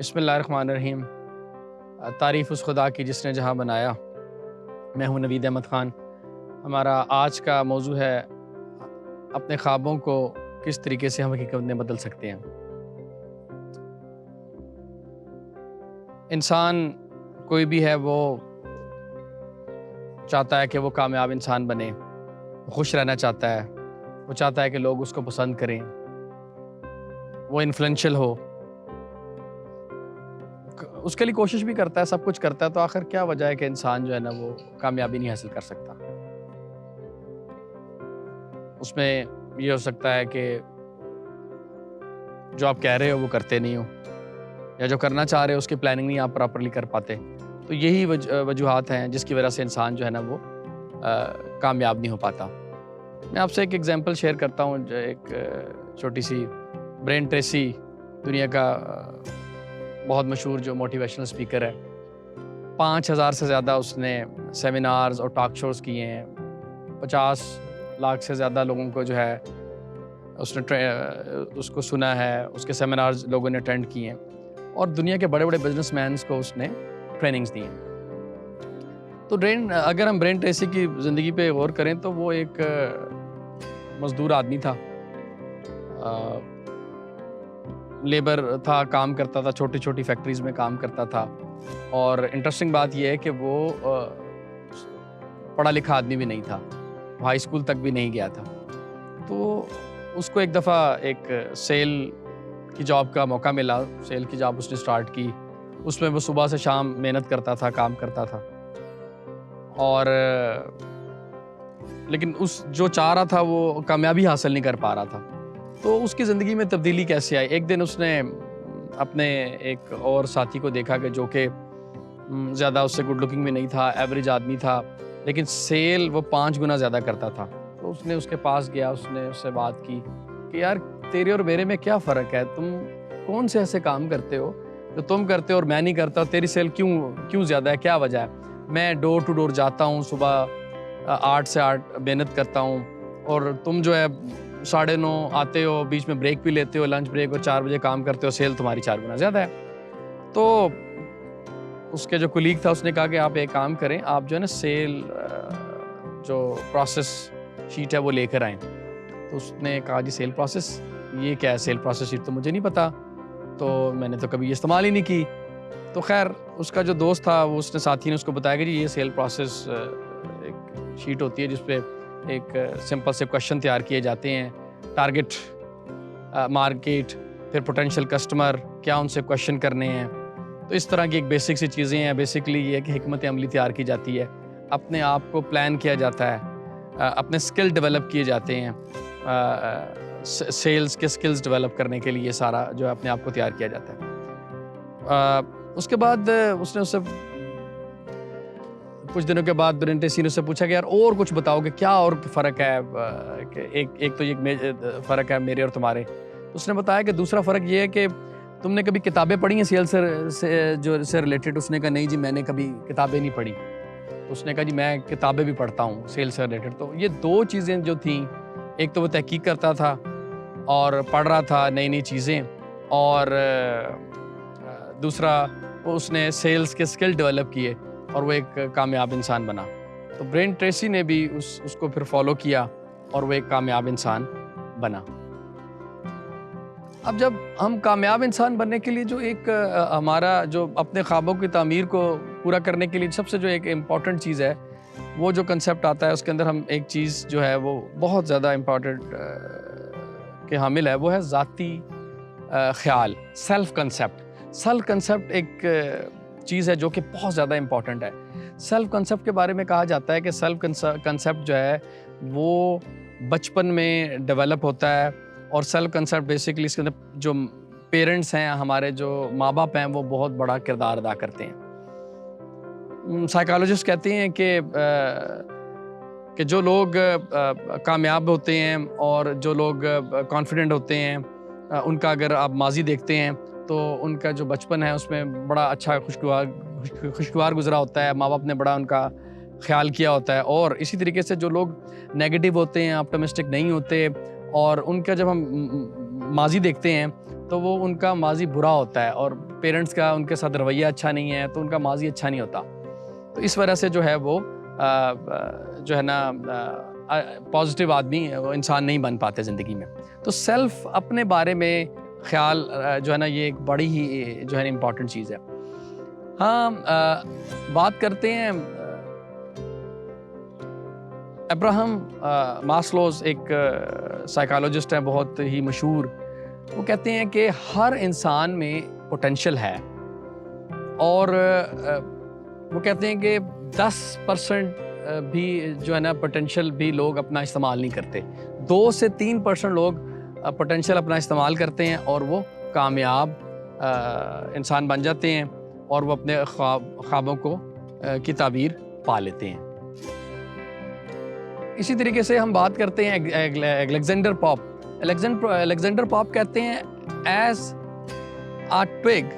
بسم اللہ الرحمن الرحیم۔ تعریف اس خدا کی جس نے جہاں بنایا۔ میں ہوں نوید احمد خان۔ ہمارا آج کا موضوع ہے اپنے خوابوں کو کس طریقے سے ہم حقیقت میں بدل سکتے ہیں۔ انسان کوئی بھی ہے وہ چاہتا ہے کہ وہ کامیاب انسان بنے، وہ خوش رہنا چاہتا ہے، وہ چاہتا ہے کہ لوگ اس کو پسند کریں، وہ انفلوئنشل ہو، اس کے لیے کوشش بھی کرتا ہے، سب کچھ کرتا ہے، تو آخر کیا وجہ ہے کہ انسان جو ہے نا وہ کامیابی نہیں حاصل کر سکتا۔ اس میں یہ ہو سکتا ہے کہ جو آپ کہہ رہے ہو وہ کرتے نہیں ہو، یا جو کرنا چاہ رہے ہو اس کی پلاننگ نہیں آپ پراپرلی کر پاتے، تو یہی وجوہات ہیں جس کی وجہ سے انسان جو ہے نا وہ کامیاب نہیں ہو پاتا۔ میں آپ سے ایک ایگزامپل شیئر کرتا ہوں، ایک چھوٹی سی۔ برین ٹریسی دنیا کا بہت مشہور جو موٹیویشنل اسپیکر ہے، 5000 سے زیادہ اس نے سیمینارز اور ٹاک شوز کیے ہیں، 50 لاکھ سے زیادہ لوگوں کو جو ہے اس نے اس کو سنا ہے، اس کے سیمینارز لوگوں نے اٹینڈ کیے ہیں، اور دنیا کے بڑے بڑے بزنس مینس کو اس نے ٹریننگز دی ہیں۔ تو اگر ہم برین ٹریسی کی زندگی پہ غور کریں تو وہ ایک مزدور آدمی تھا، لیبر تھا، کام کرتا تھا، چھوٹی چھوٹی فیکٹریز میں کام کرتا تھا، اور انٹرسٹنگ بات یہ ہے کہ وہ پڑھا لکھا آدمی بھی نہیں تھا، ہائی اسکول تک بھی نہیں گیا تھا۔ تو اس کو ایک دفعہ ایک سیل کی جاب کا موقع ملا، سیل کی جاب اس نے سٹارٹ کی، اس میں وہ صبح سے شام محنت کرتا تھا، کام کرتا تھا، اور لیکن اس جو چاہ رہا تھا وہ کامیابی حاصل نہیں کر پا رہا تھا۔ تو اس کی زندگی میں تبدیلی کیسے آئی؟ ایک دن اس نے اپنے ایک اور ساتھی کو دیکھا کہ جو کہ زیادہ اس سے گڈ لکنگ بھی نہیں تھا، ایوریج آدمی تھا، لیکن سیل وہ 5 گنا زیادہ کرتا تھا۔ تو اس نے اس کے پاس گیا، اس نے اس سے بات کی کہ یار تیرے اور میرے میں کیا فرق ہے، تم کون سے ایسے کام کرتے ہو جو تم کرتے ہو اور میں نہیں کرتا، تیری سیل کیوں زیادہ ہے، کیا وجہ ہے؟ میں ڈور ٹو ڈور جاتا ہوں، صبح 8 سے 8 محنت کرتا ہوں، اور تم جو ہے 9:30 آتے ہو، بیچ میں بریک بھی لیتے ہو، لنچ بریک، اور 4 بجے کام کرتے ہو، سیل تمہاری 4 گنا زیادہ ہے۔ تو اس کے جو کولیگ تھا اس نے کہا کہ آپ ایک کام کریں، آپ جو ہے نا سیل جو پروسیس شیٹ ہے وہ لے کر آئیں۔ تو اس نے کہا جی سیل پروسیس، یہ کیا ہے سیل پروسیس شیٹ؟ تو مجھے نہیں پتا، تو میں نے تو کبھی یہ استعمال ہی نہیں کی۔ تو خیر اس کا جو دوست تھا وہ اس نے ساتھی نے اس کو بتایا کہ جی یہ سیل پروسیس ایک شیٹ ہوتی ہے جس پہ ایک سمپل سے کویشچن تیار کیے جاتے ہیں، ٹارگٹ مارکیٹ، پھر پوٹینشیل کسٹمر، کیا ان سے کویشچن کرنے ہیں۔ تو اس طرح کی ایک بیسک سی چیزیں ہیں۔ بیسکلی یہ ہے کہ حکمت عملی تیار کی جاتی ہے، اپنے آپ کو پلان کیا جاتا ہے، اپنے سکل ڈیولپ کیے جاتے ہیں، سیلز کے سکلز ڈیولپ کرنے کے لیے یہ سارا جو ہے اپنے آپ کو تیار کیا جاتا ہے۔ اس کے بعد اس نے اس سے کچھ دنوں کے بعد برین ٹریسی نے اس سے پوچھا کہ یار اور کچھ بتاؤ کہ کیا اور فرق ہے، کہ ایک تو یہ فرق ہے میرے اور تمہارے۔ اس نے بتایا کہ دوسرا فرق یہ ہے کہ تم نے کبھی کتابیں پڑھی ہیں سیل سے ریلیٹڈ؟ اس نے کہا نہیں جی میں نے کبھی کتابیں نہیں پڑھی۔ اس نے کہا جی میں کتابیں بھی پڑھتا ہوں سیل سے ریلیٹڈ۔ تو یہ 2 چیزیں جو تھیں، ایک تو وہ تحقیق کرتا تھا اور پڑھ رہا تھا نئی نئی چیزیں، اور دوسرا اس نے سیلز کے سکل ڈیولپ کیے اور وہ ایک کامیاب انسان بنا۔ تو برین ٹریسی نے بھی اس کو پھر فالو کیا اور وہ ایک کامیاب انسان بنا۔ اب جب ہم کامیاب انسان بننے کے لیے جو ایک ہمارا جو اپنے خوابوں کی تعمیر کو پورا کرنے کے لیے سب سے جو ایک امپورٹنٹ چیز ہے، وہ جو کنسیپٹ آتا ہے اس کے اندر ہم ایک چیز جو ہے وہ بہت زیادہ امپورٹنٹ کے حامل ہے، وہ ہے ذاتی خیال، سیلف کنسیپٹ۔ سیلف کنسیپٹ ایک چیز ہے جو کہ بہت زیادہ امپورٹنٹ ہے۔ سیلف کنسیپٹ کے بارے میں کہا جاتا ہے کہ سیلف کنسیپٹ جو ہے وہ بچپن میں ڈیولپ ہوتا ہے، اور سیلف کنسیپٹ بیسکلی اس کے اندر جو پیرنٹس ہیں، ہمارے جو ماں باپ ہیں، وہ بہت بڑا کردار ادا کرتے ہیں۔ سائیکالوجسٹ کہتے ہیں کہ جو لوگ کامیاب ہوتے ہیں اور جو لوگ کانفیڈنٹ ہوتے ہیں، ان کا اگر آپ ماضی دیکھتے ہیں تو ان کا جو بچپن ہے اس میں بڑا اچھا خوشگوار گزرا ہوتا ہے، ماں باپ نے بڑا ان کا خیال کیا ہوتا ہے۔ اور اسی طریقے سے جو لوگ نیگیٹو ہوتے ہیں، آپٹمسٹک نہیں ہوتے، اور ان کا جب ہم ماضی دیکھتے ہیں تو وہ ان کا ماضی برا ہوتا ہے، اور پیرنٹس کا ان کے ساتھ رویہ اچھا نہیں ہے تو ان کا ماضی اچھا نہیں ہوتا. تو اس وجہ سے جو ہے وہ جو ہے نا پازیٹیو آدمی وہ انسان نہیں بن پاتے زندگی میں. تو سیلف اپنے بارے میں خیال جو ہے نا یہ ایک بڑی ہی جو ہے نا امپورٹنٹ چیز ہے. ہاں بات کرتے ہیں ابراہم ماسلوز، ایک سائیکالوجسٹ ہیں بہت ہی مشہور. وہ کہتے ہیں کہ ہر انسان میں پوٹینشیل ہے، اور وہ کہتے ہیں کہ 10% بھی جو ہے نا پوٹینشیل بھی لوگ اپنا استعمال نہیں کرتے. 2 سے 3% لوگ پوٹینشیل اپنا استعمال کرتے ہیں اور وہ کامیاب انسان بن جاتے ہیں، اور وہ اپنے خوابوں کو کی تعبیر پا لیتے ہیں. اسی طریقے سے ہم بات کرتے ہیں الیگزینڈر پاپ. الیگزینڈر پاپ کہتے ہیں as a twig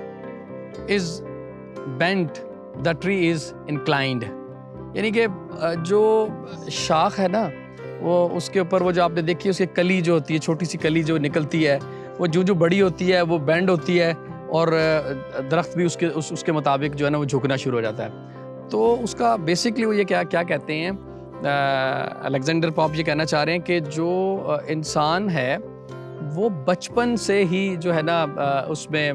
is bent the tree is inclined. یعنی کہ جو شاخ ہے نا وہ اس کے اوپر وہ جو آپ نے دیکھی اس کی کلی جو ہوتی ہے، چھوٹی سی کلی جو نکلتی ہے، وہ جو بڑی ہوتی ہے وہ بینڈ ہوتی ہے، اور درخت بھی اس کے مطابق جو ہے نا وہ جھکنا شروع ہو جاتا ہے. تو اس کا بیسکلی وہ یہ کیا کہتے ہیں، الیگزینڈر پاپ یہ کہنا چاہ رہے ہیں کہ جو انسان ہے وہ بچپن سے ہی جو ہے نا اس میں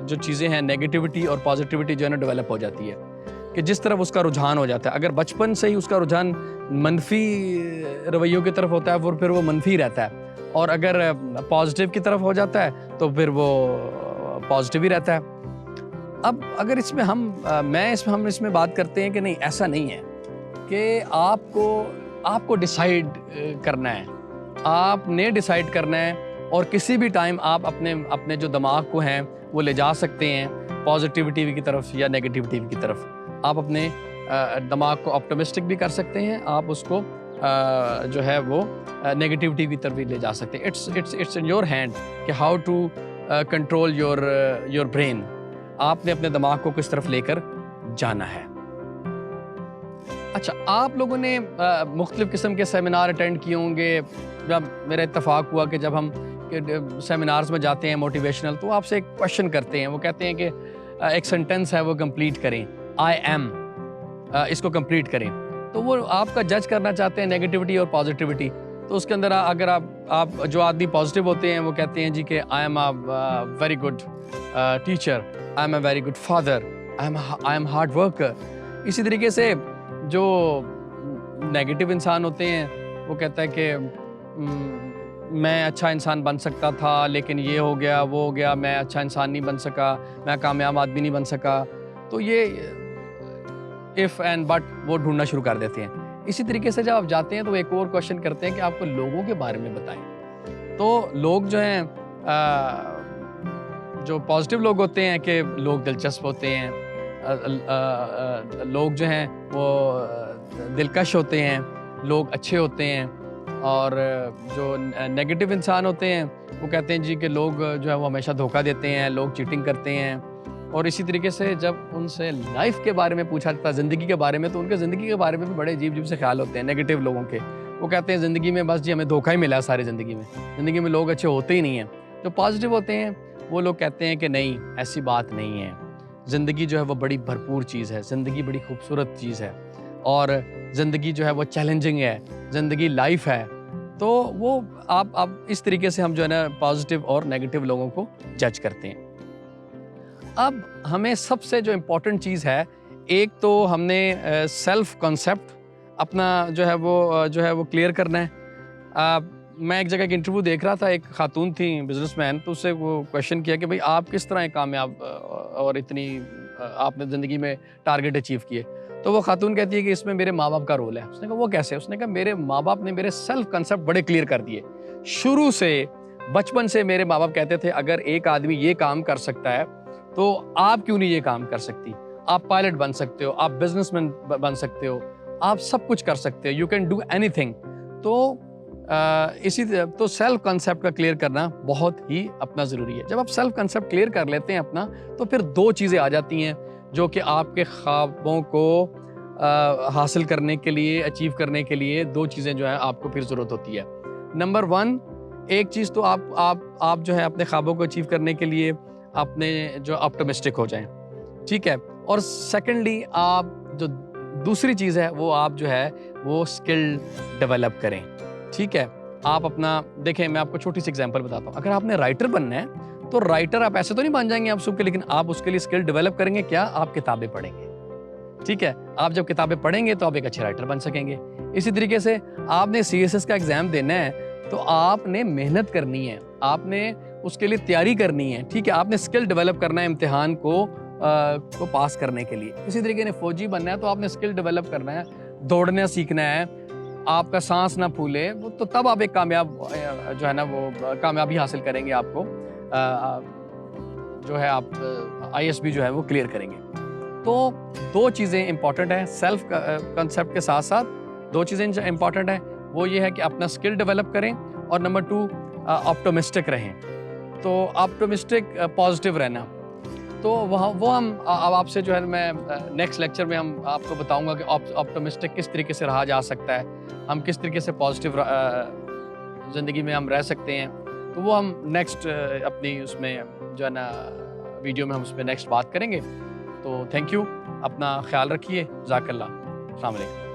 جو چیزیں ہیں نیگیٹیوٹی اور پازیٹیوٹی جو ہے نا ڈیولپ ہو جاتی ہے، کہ جس طرف اس کا رجحان ہو جاتا ہے. اگر بچپن سے ہی اس کا رجحان منفی رویوں کی طرف ہوتا ہے پھر وہ منفی رہتا ہے، اور اگر پازیٹیو کی طرف ہو جاتا ہے تو پھر وہ پازیٹیو ہی رہتا ہے. اب اگر اس میں ہم اس میں بات کرتے ہیں کہ نہیں، ایسا نہیں ہے کہ آپ کو ڈیسائیڈ کرنا ہے، آپ نے ڈیسائیڈ کرنا ہے، اور کسی بھی ٹائم آپ اپنے جو دماغ کو ہیں وہ لے جا سکتے ہیں پازیٹیوٹی کی طرف یا نیگیٹیوٹی کی طرف. آپ اپنے دماغ کو آپٹمسٹک بھی کر سکتے ہیں، آپ اس کو جو ہے وہ نیگیٹیوٹی کی طرف بھی لے جا سکتے ہیں. اٹس ان یور ہینڈ کہ how to control your brain. آپ نے اپنے دماغ کو کس طرف لے کر جانا ہے. اچھا، آپ لوگوں نے مختلف قسم کے سیمینار اٹینڈ کیے ہوں گے. جب میرا اتفاق ہوا کہ جب ہم سیمینارز میں جاتے ہیں موٹیویشنل، تو آپ سے ایک کویشچن کرتے ہیں. وہ کہتے ہیں کہ ایک سینٹنس ہے وہ کمپلیٹ کریں، آئی ایم، اس کو کمپلیٹ کریں. تو وہ آپ کا جج کرنا چاہتے ہیں نیگیٹیوٹی اور پازیٹیوٹی. تو اس کے اندر اگر آپ جو آدمی پازیٹیو ہوتے ہیں وہ کہتے ہیں جی کہ I am a very good teacher, I am a very good father, I am hard worker. اسی طریقے سے جو نیگیٹو انسان ہوتے ہیں وہ کہتا ہے کہ میں اچھا انسان بن سکتا تھا لیکن یہ ہو گیا وہ ہو گیا، میں اچھا انسان نہیں بن سکا، میں کامیاب آدمی نہیں بن سکا. تو یہ اف اینڈ بٹ وہ ڈھونڈنا شروع کر دیتے ہیں. اسی طریقے سے جب آپ جاتے ہیں تو ایک اور کویشچن کرتے ہیں کہ آپ کو لوگوں کے بارے میں بتائیں. تو لوگ جو ہیں جو پازیٹیو لوگ ہوتے ہیں کہ لوگ دلچسپ ہوتے ہیں، لوگ جو ہیں وہ دلکش ہوتے ہیں، لوگ اچھے ہوتے ہیں. اور جو نیگیٹو انسان ہوتے ہیں وہ کہتے ہیں جی کہ لوگ جو ہے وہ ہمیشہ دھوکہ دیتے ہیں، لوگ چیٹنگ کرتے ہیں. اور اسی طریقے سے جب ان سے لائف کے بارے میں پوچھا جاتا ہے، زندگی کے بارے میں، تو ان کے زندگی کے بارے میں بھی بڑے عجیب سے خیال ہوتے ہیں نیگیٹو لوگوں کے. وہ کہتے ہیں زندگی میں بس جی ہمیں دھوکہ ہی ملا ہے ساری زندگی میں لوگ اچھے ہوتے ہی نہیں ہیں. جو پازیٹیو ہوتے ہیں وہ لوگ کہتے ہیں کہ نہیں، ایسی بات نہیں ہے، زندگی جو ہے وہ بڑی بھرپور چیز ہے، زندگی بڑی خوبصورت چیز ہے، اور زندگی جو ہے وہ چیلنجنگ ہے، زندگی لائف ہے. تو وہ آپ اس طریقے سے ہم جو ہے نا پازیٹیو اور نیگیٹو لوگوں کو جج کرتے ہیں. اب ہمیں سب سے جو امپورٹنٹ چیز ہے، ایک تو ہم نے سیلف کانسیپٹ اپنا جو ہے وہ کلیئر کرنا ہے. میں ایک جگہ ایک انٹرویو دیکھ رہا تھا، ایک خاتون تھی بزنس مین، تو اس سے وہ کویشچن کیا کہ بھئی آپ کس طرح کامیاب اور اتنی آپ نے زندگی میں ٹارگیٹ اچیو کیے. تو وہ خاتون کہتی ہے کہ اس میں میرے ماں باپ کا رول ہے. اس نے کہا وہ کیسے؟ اس نے کہا میرے ماں باپ نے میرے سیلف کنسیپٹ بڑے کلیئر کر دیے. شروع سے بچپن سے میرے ماں باپ کہتے تھے اگر ایک آدمی یہ کام کر سکتا ہے تو آپ کیوں نہیں یہ کام کر سکتی؟ آپ پائلٹ بن سکتے ہو، آپ بزنس مین بن سکتے ہو، آپ سب کچھ کر سکتے ہو، یو کین ڈو اینی تھنگ. تو سیلف کنسیپٹ کا کلیئر کرنا بہت ہی اپنا ضروری ہے. جب آپ سیلف کنسیپٹ کلیئر کر لیتے ہیں اپنا، تو پھر 2 چیزیں آ جاتی ہیں جو کہ آپ کے خوابوں کو حاصل کرنے کے لیے، اچیو کرنے کے لیے 2 چیزیں جو ہیں آپ کو پھر ضرورت ہوتی ہے. نمبر 1 ایک چیز تو آپ جو ہے اپنے خوابوں کو اچیو کرنے کے لیے اپنے جو آپٹمسٹک ہو جائیں، ٹھیک ہے. اور سیکنڈلی آپ جو دوسری چیز ہے وہ آپ جو ہے وہ اسکل ڈیولپ کریں، ٹھیک ہے. آپ اپنا دیکھیں، میں آپ کو چھوٹی سی ایگزامپل بتاتا ہوں. اگر آپ نے رائٹر بننا ہے تو رائٹر آپ ایسے تو نہیں بن جائیں گے آپ صبح کے، لیکن آپ اس کے لیے اسکل ڈیولپ کریں گے. کیا؟ آپ کتابیں پڑھیں گے، ٹھیک ہے. آپ جب کتابیں پڑھیں گے تو آپ ایک اچھے رائٹر بن سکیں گے. اسی طریقے سے آپ نے CSS کا ایگزام دینا ہے تو آپ نے محنت کرنی ہے، آپ نے اس کے لیے تیاری کرنی ہے، ٹھیک ہے. آپ نے اسکل ڈیولپ کرنا ہے امتحان کو پاس کرنے کے لیے. اسی طریقے سے فوجی بننا ہے تو آپ نے اسکل ڈیولپ کرنا ہے، دوڑنا سیکھنا ہے، آپ کا سانس نہ پھولے، وہ تو تب آپ ایک کامیاب جو ہے نا وہ کامیابی حاصل کریں گے. آپ کو جو ہے آپ ISB جو ہے وہ کلیئر کریں گے. تو دو چیزیں امپورٹنٹ ہیں سیلف کنسیپٹ کے ساتھ ساتھ. دو چیزیں امپورٹنٹ ہیں، وہ یہ ہے کہ اپنا اسکل ڈیولپ کریں، اور نمبر 2 آپٹومسٹک رہیں. تو آپٹومسٹک پازیٹیو رہنا. تو وہ ہم اب آپ سے جو ہے میں نیکسٹ لیکچر میں ہم آپ کو بتاؤں گا کہ آپٹومسٹک کس طریقے سے رہا جا سکتا ہے، ہم کس طریقے سے پازیٹیو زندگی میں ہم رہ سکتے ہیں. تو وہ ہم نیکسٹ اپنی اس میں جو ہے نا ویڈیو میں ہم اس پہ نیکسٹ بات کریں گے. تو تھینک یو، اپنا خیال رکھیے، جزاک اللہ، السلام علیکم.